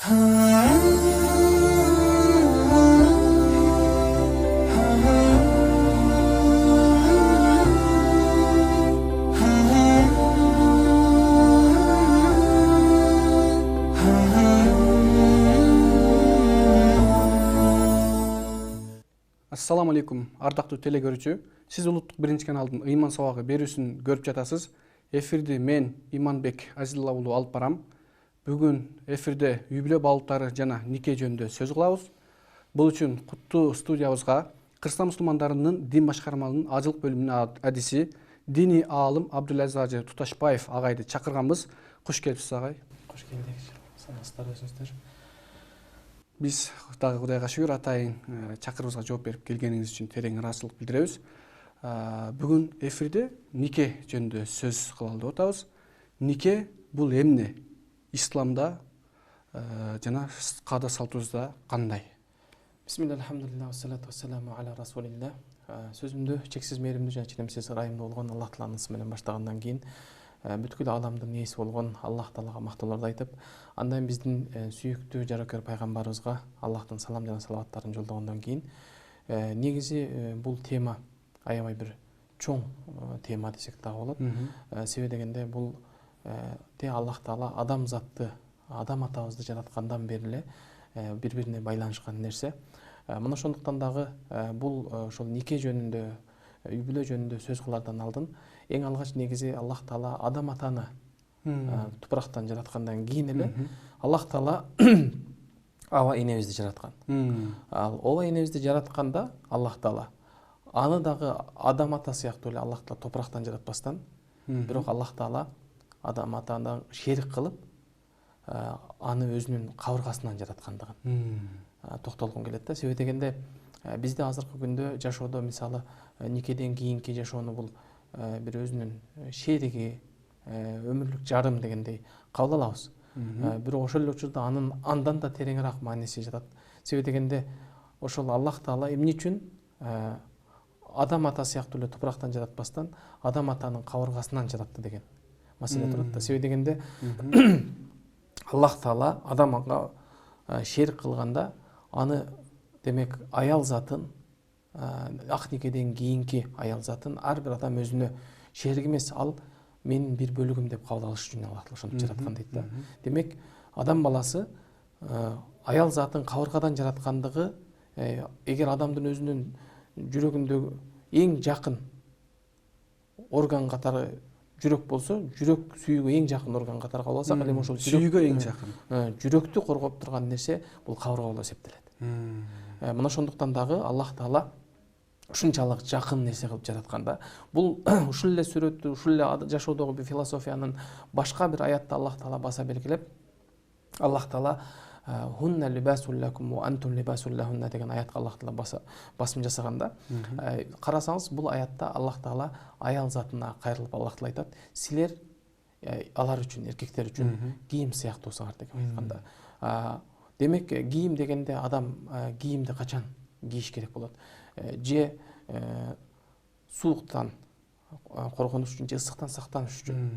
Assalamu алейкум, ардактуу телегөрүүчү. Сиз улуттук биринчи каналдын ыйман сабагы берүүсүн көрүп жатасыз. Эфирди мен Иманбек Азилла уулу алып барам. Бүгүн эфирде үй-бүлө баалуулуктары жана нике жөнүндө сөз кылабыз. Бул үчүн куттуу студиябызга Кыргызстан мусулмандарынын дин башкармалынын ажылык бөлүмүнүн адиси, диний аалым Абдулазиз Ажы Туташбаев агайды чакырганбыз. Куш келипсиз агай. Куш келдик. Саламатсыздар өзүңүздөр. Биз дагы Кудайга шүгүр атайын чакырыбызга жооп берип келгениңиз үчүн терең ыраазычылык билдиребиз. Бүгүн эфирде нике жөнүндө сөз кылалы деп атабыз. Нике бул эмне? Исламда жана каада салтыбызда кандай? Бисмилля, алхамдулилlah, вассалату вассаламу аля расулилlah. Сөзүмдү чексиз мээримдүү жана ченемсиз ырайымдуу болгон Аллах Тааланын ысмы менен баштагандан кийин бүткүл ааламдын ээси болгон Аллах Таалага мактоолорду айтып, андан биздин сүйүктүү жаракер пайгамбарыбызга Аллахтын салам жана салаваттарын жолдогондон кийин негизи бул тема аябай бир чоң тема десек дагы болот. Себеби дегенде бул Аллах Таала адамзатты, адам атабызды жараткандан бери эле бири-бирине байланышкан нерсе. Мына ошондуктан дагы бул ошол нике жөнүндө, үй-бүлө жөнүндө сөз кылардан алдын эң алгач негизи Аллах Таала адам атаны тупурактан жараткандан кийин эле Аллах Таала аба энебизди жараткан. Ал оба энебизди жаратканда Аллах Таала аны дагы адам ата сыяктуу эле Аллах Таала топурактан жаратпастан, бирок Аллах Таала адам атадан шерик кылып аны өзүнүн кабыргасынан жараткандыгын токтолгум келет да. Себеби дегенде бизде азыркы күндө жашоодо мисалы никеден кийинки жашоону бул бир өзүнүн шериги, өмүрлүк жарым дегендей кабыл алабыз. Бирок ошол эле учурда анын андан да тереңирээк мааниси жатат. Себеби дегенде ошол Аллах Таала эмне үчүн адам ата сыяктуу эле топурактан жаратпастан адам атанын кабыргасынан жаратты деген маселе турат да. Себеби дегенде Аллах Таала адамга шерик кылганда аны демек аял затын, ак никеден кийинки аял затын ар бир адам өзүнө шерик эмес, ал менин бир бөлүгүм деп кабыл алыш үчүн Аллах Таала ошентип жараткан дейт да. Демек адам баласы аял затын кабыргадан жараткандыгы, эгер адамдын өзүнүн жүрөгүндөгү эң жакын орган катары жүрөк болсо, жүрөк сүйүүгө эң жакын орган катары кабыл алсак, эми ошол сүйүүгө эң жакын жүрөктү коргоп турган нерсе бул кабырга болуп эсептелет. Мына ошондуктан дагы Аллах Таала ушунчалык жакын нерсе кылып жаратканда, бул ушул эле сүрөттү, ушул эле жашоодогу бир философиянын башка бир аятта Аллах Таала баса белгилеп, Аллах Таала хунна либасул лакум ва антум либасул лахунна деген аятка Аллах Таала басым жасаганда, карасаңыз бул аятта Аллах Таала аял затына кайрылып Аллах Таала айтат: "Силер алар үчүн, эркектер үчүн кийим сыяктуусуңар" деп айтканда. Демек кийим дегенде адам кийимди качан кийиш керек болот? Же сууктан коргонуш үчүн, же ысыктан сактаныш үчүн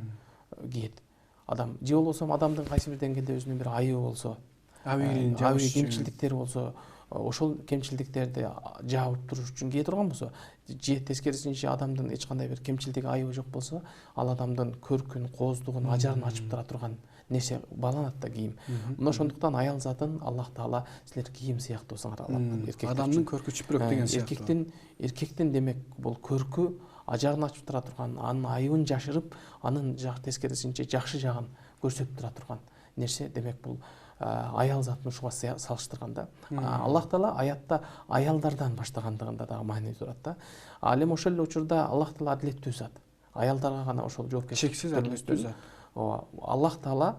кийет адам. Же болбосо адамдын кайсы бир деңгээлде өзүнүн бир айыбы болсо, кемчилдиктери болсо, ошол кемчилдиктерди жаап туруш үчүн кие турган болсо, же тескерисинче адамдын эч кандай бир кемчилдиги, айыбы жок болсо, ал адамдын көркүн, кооздугун, ажарын ачып тура турган нерсе баланат да кийим. Мына ошондуктан аял затын Аллах Таала силер кийим сыяктуусуңар, адамдын көркү чүпүрөк деген сыяктуу. Эркектин демек бул көркү, ажарын ачып тура турган, анын айыбын жашырып, анын тескерисинче жакшы жагын көрсөтүп тура турган нерсе, демек бул аял затын ушуга салыштырганда Аллах Таала аятта аялдардан баштагандыгында дагы маани турат да. Ал эми ошол эле учурда Аллах Таала адилеттүү зат. Аялдарга гана ошол жоопкерчилик, чексиз адилеттүү зат. Аллах Таала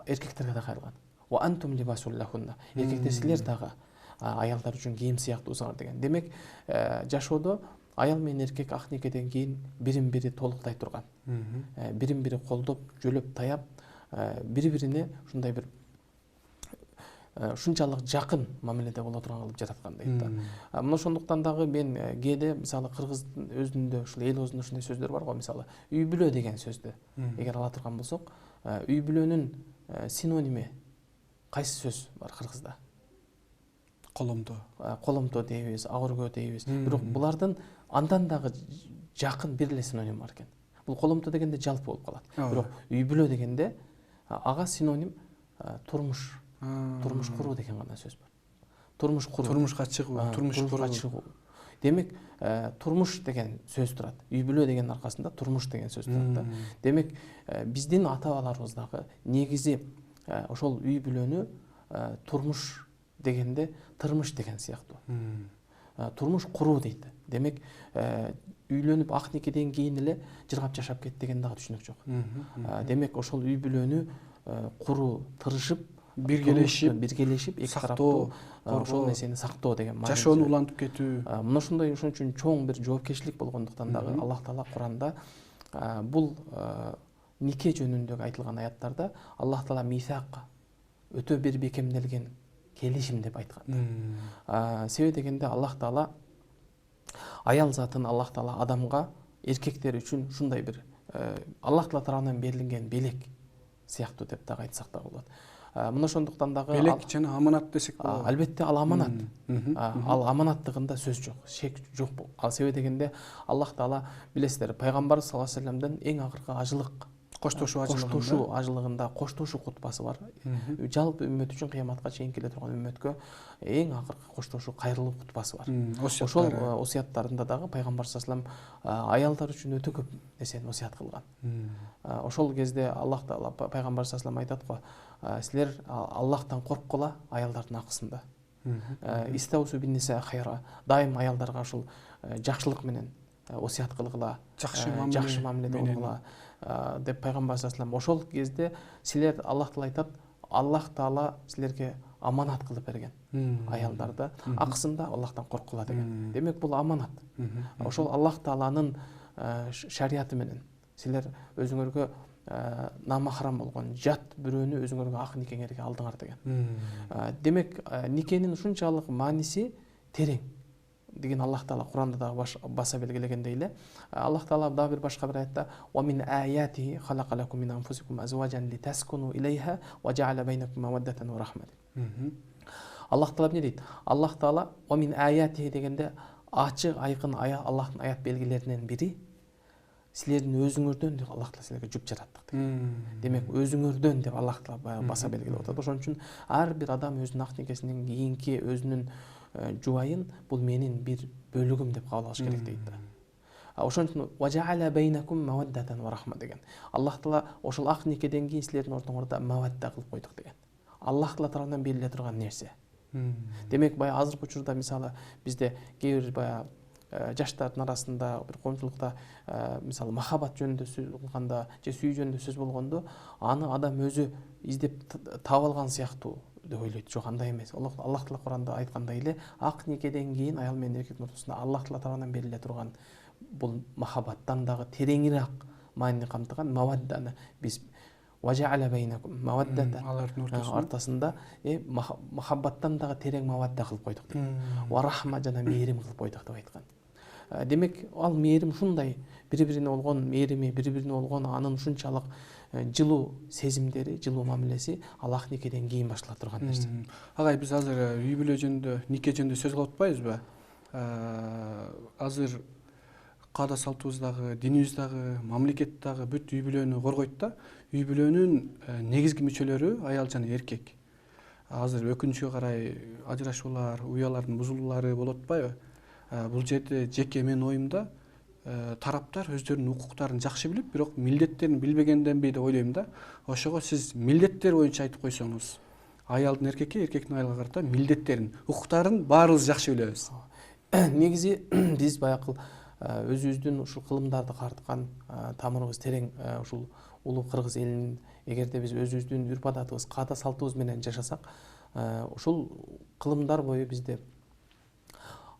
эркектерге да кайрылган. Ва антум либасул лахунна. Эркектер силер дагы аялдар үчүн кийим сыяктуусуңар деген. Демек жашоодо аял менен эркек ак никеден кийин бирин-бири толуктай турган. Бирин-бири колдоп, жөлөп, таяп, бири-бирине ушундай бир ушунчалык жакын мамиледе боло турган кылып жараткан дейт да. Мына ошондуктан дагы мен кээде мисалы кыргыздын өзүндө, ушул эл өзүндө ушундай сөздөр бар го, мисалы үй-бүлө деген сөздү эгер ала турган болсок, үй-бүлөнүн синоними кайсы сөз бар кыргызда? Коломто. Коломто дейбиз, агыргөө дейбиз. Бирок булардын андан дагы жакын бир эле синоним бар экен. Бул коломто дегенде жалпы болуп калат. Бирок үй бүлө дегенде ага синоним турмуш куруу деген гана сөз бар. Турмуш куруу. Турмушка чыгуу, турмушка чыгуу. Демек, турмуш деген сөз турат. Үй бүлө деген аркасында турмуш деген сөз турат да. Демек, биздин ата-бабаларыбыз дагы негизи ошол үй бүлөнү турмуш дегенде тырмыш деген сыяктуу. Турмуш куруу дейт. Демек, үйлөнүп ак никеден кийин эле жыргап жашап кет деген дагы түшүнүк жок. Демек, ошол үй бүлөнү куруу, тырышып, биргелешип, эки тараптуу ошол нерсени сактоо деген маани. Жашоону улантып кетүү. Мына ошондой ошон үчүн чоң бир жоопкерчилик болгондуктан дагы Аллах Таала Куранда бул нике жөнүндөгү айтылган аяттарда Аллах Таала мисак өтө бир бекемделген келишим деп айткан. Себеби дегенде Аллах Таала аял затын Аллах Таала адамга, эркектер үчүн ушундай бир Аллах Таала тарабынан берилген белек сыяктуу деп дагы айтсак да болот. Мына ошондуктан дагы белек жана аманат десек болот. Албетте ал аманат. Ал аманаттыгында сөз жок, шек жок. Ал себеби дегенде Аллах Таала билесиздер, пайгамбар саллаллаху алейхи вассаламдын эң акыркы ажылык, коштошуу ажылыгында коштошуу кутбасы бар. Жалпы үммөт үчүн кыяматка чейин келе турган үммөткө эң акыркы коштошуу кайрылуу кутбасы бар. Ошол осуяттарында дагы пайгамбар саллаллаху алейхи вассалам аялдар үчүн өтө көп нерсени осуят кылган. Ошол кезде Аллах Таала пайгамбар саллаллаху алейхи вассалам айтат го, силер Аллахтан корккула аялдардын акысында. Истаусу бин ниса хайра. Дайым аялдарга ошол жакшылык менен осуят кылгыла, жакшы мамиледе болгула деп пайгамбар саллаллаху алейхи вассалам ошол кезде силер Аллах Таала айтат, Аллах Таала силерге аманат кылып берген аялдарды, акысында Аллахтан корккула деген. Демек бул аманат. Ошол Аллах Тааланын шариаты менен силер өзүңөргө намахрам болгон жат бирөөнү өзүңөргө ак никеңерге алдыңар деген. Демек, никенин ушунчалык мааниси терең деген Аллах Таала Куранда дагы баса белгилегендей эле, Аллах Таала дагы бир башка бир аятта "Ва мин аятихи халакалакум мин анфусикум азважан литаскуну илейха ва жа'ала байнакум маваддатан ва рахмат". Аллах Таала эмне дейт? Аллах Таала "Ва мин аятихи" дегенде ачык айкын Аллахтын аят белгилеринен бири силердин өзүңөрдөн деп Аллах Таала силерге жүп жараттык деген. Демек, өзүңөрдөн деп Аллах Таала баса белгилеп атат. Ошон үчүн ар бир адам өзүнүн ак никесинен кийинки өзүнүн жубайын бул менин бир бөлүгүм деп кабыл алыш керек дейт да. Ошон үчүн "Важа'ала байнакум маваддатан ва рахма" деген. Аллах Таала ошол ак никеден кийин силердин ортоңордо мавадда кылып койдук деген. Аллах Таала тарабынан бериле турган нерсе. Демек, бая азыркы учурда мисалы бизде кээ бир бая жаштардын арасында бир коомчулукта мисалы махаббат жөнүндө сөз кылганда же сүйүү жөнүндө сөз болгондо аны адам өзү издеп таап алган сыяктуу деп ойлойт. Жок, андай эмес. Аллах Таала Куранда айткандай эле ак никеден кийин аял менен эркектин ортосунда Аллах Таала тарабынан бериле турган бул махаббаттан дагы тереңирээк маанини камтыган мавадданы биз "Важа'ала байнакум маваддатан" алардын ортосунда махаббаттан дагы терең мавадда кылып койдук дейт. "Ва рахма" жана мээрим кылып койдук деп айткан. Демек, ал мээрим ушундай бири-бирине болгон мээрими, бири-бирине болгон анын ушунчалык жылуу сезимдери, жылуу мамилеси Аллах никеден кийин баштала турган нерсе. Агай, биз азыр үй бүлө жөнүндө, нике жөнүндө сөз кылып атпайбызбы? Азыр каада салтыбыз дагы, динибиз дагы, мамлекет дагы бүт үй бүлөнү коргойт да. Үй бүлөнүн негизги мүчөлөрү аял жана эркек. Азыр өкүнүчкө карай ажырашуулар, уялардын бузулуулары болуп атпайбы? Бул жерде жеке менин оюмда тараптар өздөрүнүн укуктарын жакшы билип, бирок милдеттерин билбегенденби деп ойлойм да. Ошого сиз милдеттер боюнча айтып койсоңуз, аялдын эркекке, эркектин аялга карата милдеттерин, укуктарын баарыбыз жакшы билебиз. Негизи биз баягы өзүбүздүн ушул кылымдарды карткан тамырыбыз терең ушул улуу кыргыз элинин эгерде биз өзүбүздүн үрп адатыбыз, каада салтыбыз менен жашасак, ушул кылымдар бою бизде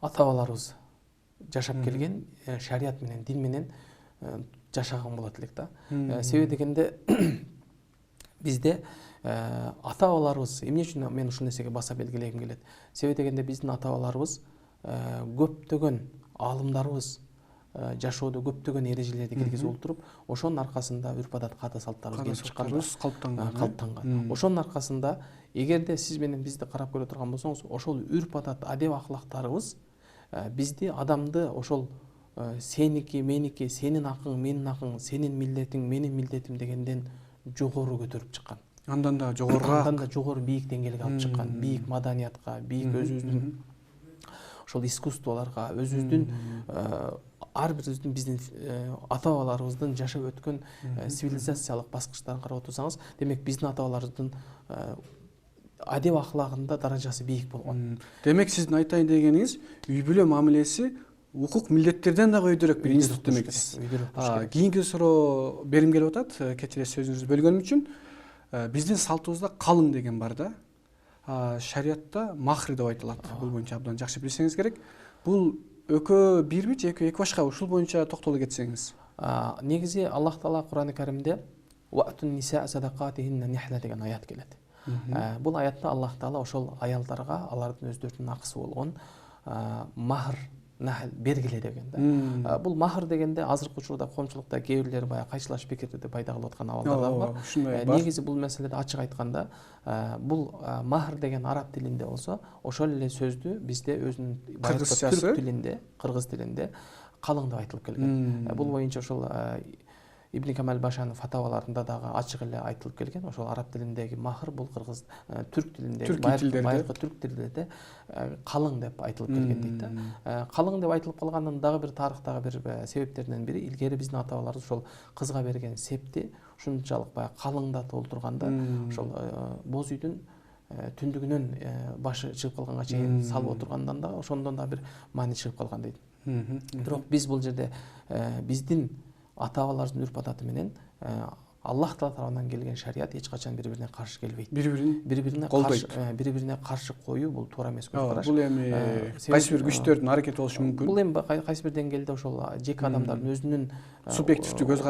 ата-бабаларыбыз жашап келген шарият менен, дин менен жашаган болот элек да. Себеби дегенде бизде ата-бабаларыбыз эмне үчүн мен ушул нерсеге баса белгилегим келет? Себеби дегенде биздин ата-бабаларыбыз көптөгөн аалымдарыбыз жашоодо көптөгөн эрежелерди киргизип олтуруп, ошонун аркасында үрп адат, каада салттарыбыз келип чыккан, калыптанган. Ошонун аркасында эгерде сиз менен бизди карап көрө турган болсоңуз, ошол үрп адат, адеп акылактарыбыз бизди, адамды ошол сеники, меники, сенин акың, менин акың, сенин милдетиң, менин милдетим дегенден жогору көтөрүп чыккан. Андан да жогорураак. Андан да жогору бийик деңгээлге алып чыккан. Бийик маданиятка, бийик өзүбүздүн ошол искусстволорго, өзүбүздүн ар бирибиздин биздин ата бабаларыбыздын жашап өткөн цивилизациялык баскычтарын карап отурсаңыз, демек биздин ата бабаларыбыздын адеп аклагында даражасы бийик болгон. Демек сиздин айтайын дегениңиз, үй бүлө мамилеси укук милдеттерден да көйдөрөөк бир институт демексиз. Кийинки суроо берим келип атат, кечиресиз сөзүңүздү бөлгөнүм үчүн. Биздин салтыбызда калың деген бар да. Шариятта махр деп айтылат. Бул боюнча абдан жакшы билсеңиз керек. Бул экөө бирби же эки башка, ушул боюнча токтоло кетсеңиз. Негизи Аллах Таала Кур'ан-ы Каримде «Ва'тун ниса садакатихинна нихла» деген аят келет. Бул аятта Аллах Таала ошол аялдарга алардын өздөрүнүн акысы болгон махр бергиле деген да. Бул махр дегенде азыркы учурда коомчулукта кээ бирлер баягы кайчылаш пикирди пайда кылып аткан абалдар да бар. Негизи бул маселеде ачык айтканда, бул махр деген араб тилинде болсо, ошол эле сөздү бизде өзүнүн түрк тилинде, кыргыз тилинде калың деп айтылып келген. Бул боюнча ошол Ибн Камал Башанын фатаваларында дагы ачык эле айтылып келген. Ошол араб тилиндеги махр бул кыргыз түрк тилиндеги байыркы түрк тилинде калың деп айтылып келген дейт да. Калың деп айтылып калганын дагы бир тарыхтагы бир себептеринен бири, илгери биздин ата бабаларыбыз ошол кызга берген септи ушунчалык баягы калыңдатып олтурганда, ошол боз үйдүн түндүгүнөн башы чыгып калганга чейин салып отургандан да ошондон да бир маани чыгып калган дейт. Бирок биз бул жерде биздин ата бабаларыбыздын үрп адаты менен Аллах Таала тарабынан келген шарият эч качан бири-бирине каршы келбейт. Бири-бирине каршы коюу бул туура эмес көз караш. Бул эми кайсы бир күчтөрдүн аракети болушу мүмкүн. Бул эми кайсы бир деңгээлде ошол жеке адамдардын өзүнүн субъективдүү көз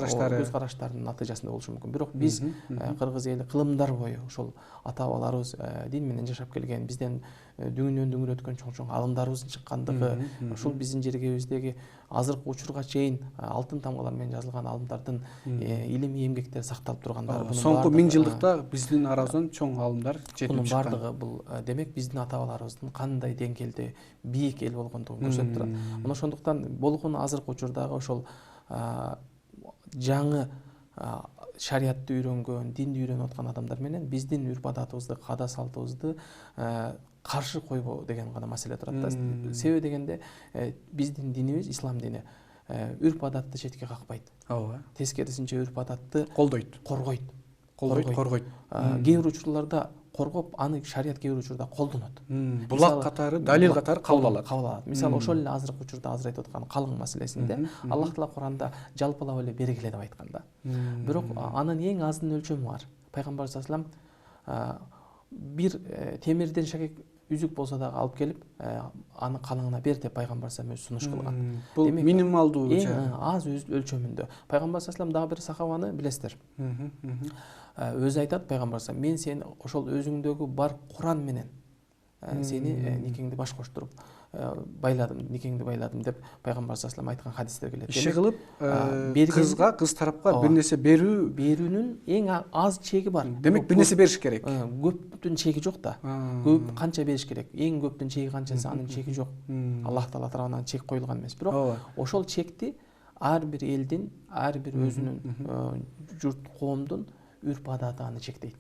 караштарынын натыйжасында болушу мүмкүн. Бирок биз кыргыз эли кылымдар бою ошол ата бабаларыбыз дин менен жашап келген, бизден дүңүнөн дүңүр өткөн чоң алымдарыбыздын чыккандыгы, ушул биздин жергебиздеги азыркы учурга чейин алтын тамгалар менен жазылган алымдардын илимий эмгектери сакталып тургандары. Соңку 1000 жылдыкта биздин арабыздан чоң алымдар жетип чыккан. Бардыгы бул демек биздин ата бабаларыбыздын кандай деңгээлде бийик эл болгондугун көрсөтүп турат. Мына ошондуктан болгону азыркы учурдагы ошол жаңы шариятты үйрөнгөн, динди үйрөнүп аткан адамдар менен биздин үрп адатыбызды, каада салтыбызды каршы койбоо деген гана маселе турат да. Себеби дегенде биздин динибиз, ислам дини, үрп адатты четке какпайт. Тескерисинче үрп адатты колдойт, коргойт. Кээ бир учурларда коргоп, аны шарият кээ бир учурда колдонот. Булак катары, далил катары кабыл алат. Мисалы ошол эле азыркы учурда азыр айтып аткан калың маселесинде Аллах Таала Куранда жалпылап эле бергиле деп айткан да. Бирок анын эң азын өлчөмү бар. Пайгамбар саллаллаху алейхи вассалам бир темирден шакек үзүк болсо дагы алып келип, аны калыңына бер деп пайгамбар саллаллаху алейхи вассалам сунуш кылган. Бул минималдуу эң аз өлчөмүндө. Пайгамбар саллаллаху алейхи вассалам дагы бир сахабаны билесиздер. Өзү айтат пайгамбар саллаллаху алейхи вассалам, мен сени ошол өзүңдөгү бар Куран менен сени никеңди баш коштуруп никеңди байладым деп пайгамбар саллаллаху алейхи вассалам айткан хадистер келет. Иши кылып кызга, кыз тарапка бир нерсе берүүнүн эң аз чеги бар. Демек бир нерсе бериш керек. Көптүн чеги жок да. Көп канча бериш керек? Эң көптүн чеги канчасы, анын чеги жок. Аллах Таала тарабынан чек коюлган эмес. Бирок ошол чекти ар бир элдин, ар бир өзүнүн журт, коомдун үрп адаты аны чектейт.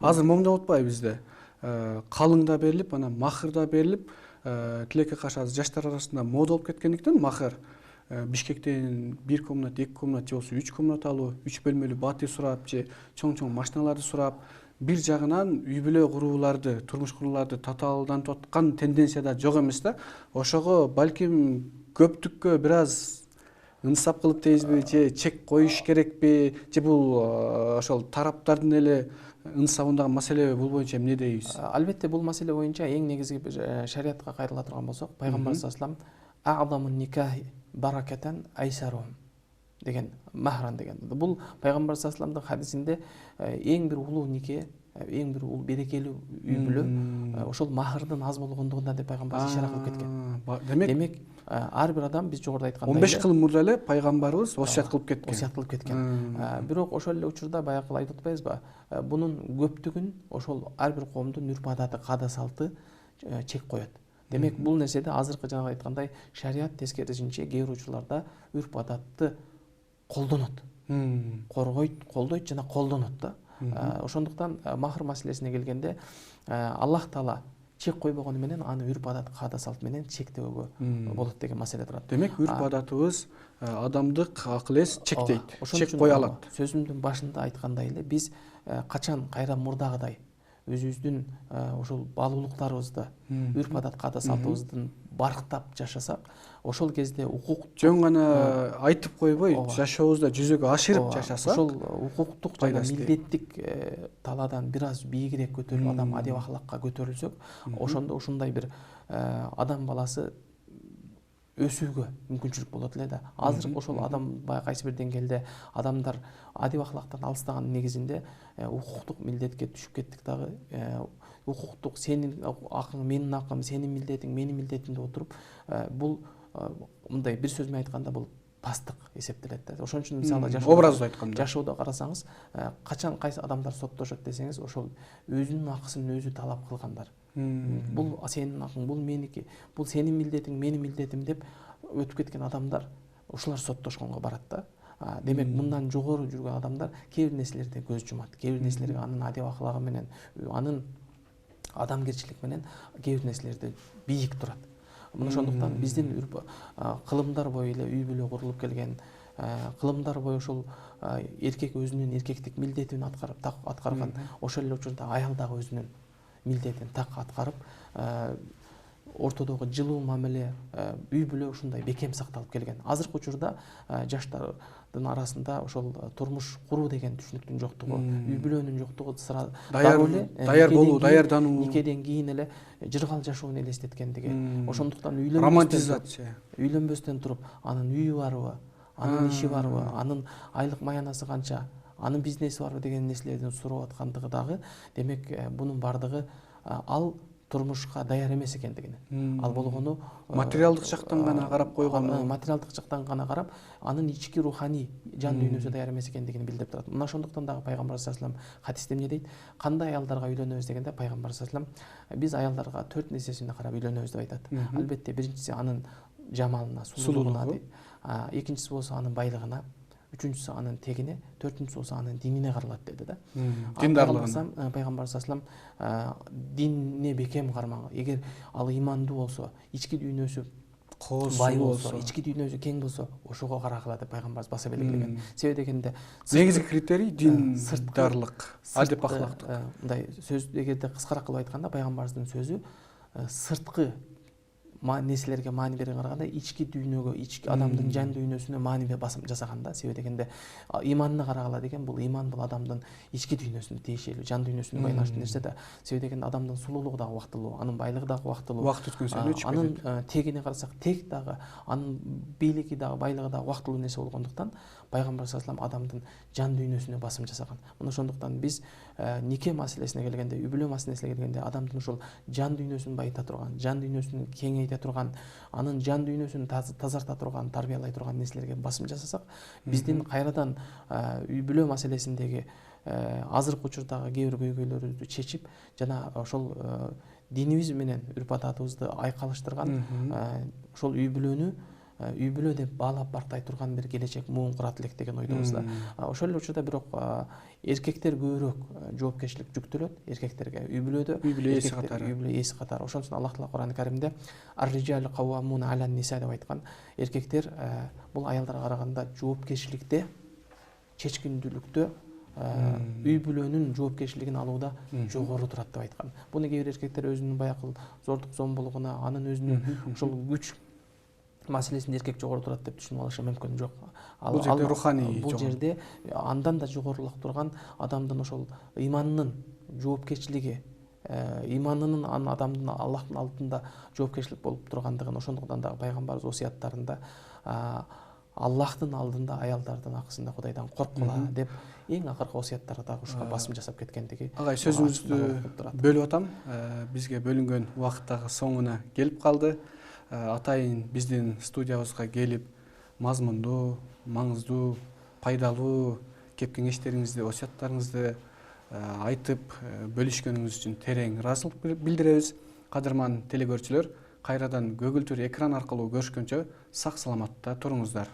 Азыр момун атпайбы бизде? Калың да берилип, анан махр да берилип, тилекке каршы азыр жаштар арасында мода болуп кеткендиктен махр Бишкектен 1 комнат, 2 комнат же болсо 3 комнат алуу, 3 бөлмөлүү батир сурап же чоң машиналарды сурап, бир жагынан үй бүлө курууларды, турмуш курууларды татаалданып аткан тенденция да жок эмес да. Ошого балким көптүккө бир аз ынсап кылып дейбизби, же чек коюш керекпи, же бул ошол тараптардын эле ынсабындагы маселеби? Бул боюнча эмне дейбиз? Албетте бул маселе боюнча эң негизги шариятка кайрыла турган болсок, пайгамбар саллаллаху алейхи вассалам никахи баракатан айсарум деген махран деген. Бул пайгамбар саллаллаху алейхи вассаламдын хадисинде эң бир улуу нике, эң бир берекелүү үй бүлө ошол махырдын аз болгондугунда деп пайгамбарыбыз ишара кылып кеткен. Демек Демек ар бир адам биз жогоруда айткандай 15 кыл мурда эле пайгамбарыбыз осуят кылып кеткен. Осуят кылып кеткен. Бирок ошол эле учурда баягы айтып атпайбызбы? Бунун көптүгүн ошол ар бир коомдун үрп адаты, каада салты чек коет. Демек бул нерседе азыркы жанагы айткандай шарият тескерисинче кээ бир учурларда үрп адатты колдонот. Колдойт жана колдонот да. Ошондуктан махыр маселесине келгенде Аллах Таала чек койбогону менен аны үрп адат, каада салт менен чектөөгө болот деген маселе турат. Демек үрп адатыбыз адамдык акыл эс чектейт, чек кое алат. Сөзүмдүн башында айткандай эле биз качан кайра мурдагыдай өзүбүздүн ошол баалуулуктарыбызды, үрп адат, каада салтыбыздын барктап жашасак, ошол кезде укук жөн гана айтып койбой, жашообузда жүзөгө ашырып жашасак, ошол укуктук жана милдеттик талаадан бир аз бийигирээк көтөрүлүп, адам адеп ахлакка көтөрүлсөк, ошондо ушундай бир адам баласы өсүүгө мүмкүнчүлүк болот эле да. Азыр ошол адам баягы кайсы бир деңгээлде адамдар адеп ахлактан алыстаган негизинде укуктук милдетке түшүп кеттик дагы. Укуктук сенин акың, менин акым, сенин милдетиң, менин милдетим деп отуруп, бул мындай бир сөз менен айтканда бул пасттык эсептелет да. Ошон үчүн мисалы образды айтканда жашоодо карасаңыз, качан кайсы адамдар соттошот десеңиз, ошол өзүнүн акысын өзү талап кылгандар. Бул сенин акың, бул меники, бул сенин милдетиң, менин милдетим деп өтүп кеткен адамдар ушулар соттошконго барат да. Демек мындан жогору жүргөн адамдар кээ бир нерселерде көз жумат, кээ бир нерселерге анын адеп ахлагы менен, анын адамгерчилик менен кээ бир нерселерде бийик турат. Мына ошондуктан биздин кылымдар бою эле үй бүлө курулуп келген, кылымдар бою ошол эркек өзүнүн эркектик милдетин аткарган, ошол эле учурда аял дагы өзүнүн милдетин так аткарып, ортодогу жылуу мамиле, үй бүлө ушундай бекем сакталып келген. Азыркы учурда жаштардын арасында ошол турмуш куруу деген түшүнүктүн жоктугу, үй бүлөнүн жоктугу, даяр болуу, даярдануу, никеден кийин эле жыргал жашоону элестеткендиги. Ошондуктан романтизация, үйлөнбөстөн туруп, анын үйү барбы, анын иши барбы, анын айлык маянасы канча, анын бизнеси барбы деген нерселердин сурап аткандыгы дагы, демек бунун бардыгы ал турмушка даяр эмес экендигин. Ал болгону материалдык жактан гана карап койгону, материалдык жактан гана карап, анын ички руханий жан дүйнөсү даяр эмес экендигин билдирип турат. Мына ошондуктан дагы пайгамбар саллаллаху алейхи вассалам хадисте эмне дейт? Кандай аялдарга үйлөнөбүз дегенде пайгамбар саллаллаху алейхи вассалам биз аялдарга 4 нерсесине карап үйлөнөбүз деп айтат. Албетте биринчиси анын жамалына, сулуулугуна дейт. Экинчиси болсо анын байлыгына, үчүнчүсү анын тегине, төртүнчүсү болсо анын динине каралат деди да. Диндарлыгына. Пайгамбар саллаллаху алейхи вассалам динне бекем кармаган. Эгер ал имандуу болсо, ички дүйнөсү бай болсо, ички дүйнөсү кең болсо, ошого карагыла деп пайгамбарыбыз баса белгилеген. Себеби дегенде негизги критерий диндарлык, адеп ахлактык. Мындай сөз эгерде кыскараак кылып айтканда, пайгамбарыбыздын сөзү сырткы нерселерге маани бере караганда ички дүйнөгө, ички адамдын жан дүйнөсүнө маани басым жасаган да. Себеби дегенде иманына карагыла деген бул иман бул адамдын ички дүйнөсүнө тиешелүү, жан дүйнөсүнө байланыштуу нерсе да. Себеби дегенде адамдын сулуулугу дагы убактылуу, анын байлыгы дагы убактылуу. Убакыт өткөн сайын өчүп кетет. Анын тегине карасак, тег дагы, анын бийлиги дагы, байлыгы дагы убактылуу нерсе болгондуктан пайгамбар саллаллаху алейхи вассалам адамдын жан дүйнөсүнө басым жасаган. Мына ошондуктан биз нике маселесине келгенде, үй бүлө маселесине келгенде адамдын ошол жан дүйнөсүн байыта турган, жан дүйнөсүн кеңейте турган, анын жан дүйнөсүн тазарта турган, тарбиялай турган нерселерге басым жасасак, биздин кайрадан үй бүлө маселесиндеги азыркы учурдагы кээ бир көйгөйлөрүбүздү чечип, жана ошол динибиз менен үрп адатыбызды айкалыштырган ошол үй бүлө деп баалап барктай турган бир келечек муун курат элек деген ойдобуз да. Ошол эле учурда бирок эркектер көбүрөөк жоопкерчилик жүктөлөт эркектерге үй бүлөдө, үй бүлө ээси катары. Үй бүлө ээси катары. Ошон үчүн Аллах Таала Кур'ан-ы Каримде ар-rijal qawwamuna 'ala an-nisa деп айткан. Эркектер бул аялдарга караганда жоопкерчиликте, чечкиндүүлүктө, үй бүлөнүн жоопкерчилигин алууда жогору турат деп айткан. Буну кээ бир эркектер өзүнүн баягы зордук зомбулугуна, анын өзүнүн ошол күч маселесинде эркек жогору турат деп түшүнүп алышы мүмкүн жок. Бул жерде руханий бул жерде андан да жогорулук турган адамдын ошол иманынын жоопкерчилиги, иманынын адамдын Аллахтын алдында жоопкерчилик болуп тургандыгын, ошондуктан дагы пайгамбарыбыз осуяттарында Аллахтын алдында аялдардын акысында Кудайдан корккула деп эң акыркы осуяттары дагы ушуга басым жасап кеткендиги. Агай, сөзүңүздү бөлүп атам. Бизге бөлүнгөн убакыт дагы соңуна келип калды. Атайын биздин студиябызга келип мазмундуу, маңыздуу, пайдалуу кеп кеңештериңизди, осуяттарыңызды айтып бөлүшкөнүңүз үчүн терең ыраазычылык билдиребиз. Кадырман телекөрүүчүлөр, кайрадан көгүлтүр экран аркылуу көрүшкөнчө сак саламатта туруңуздар.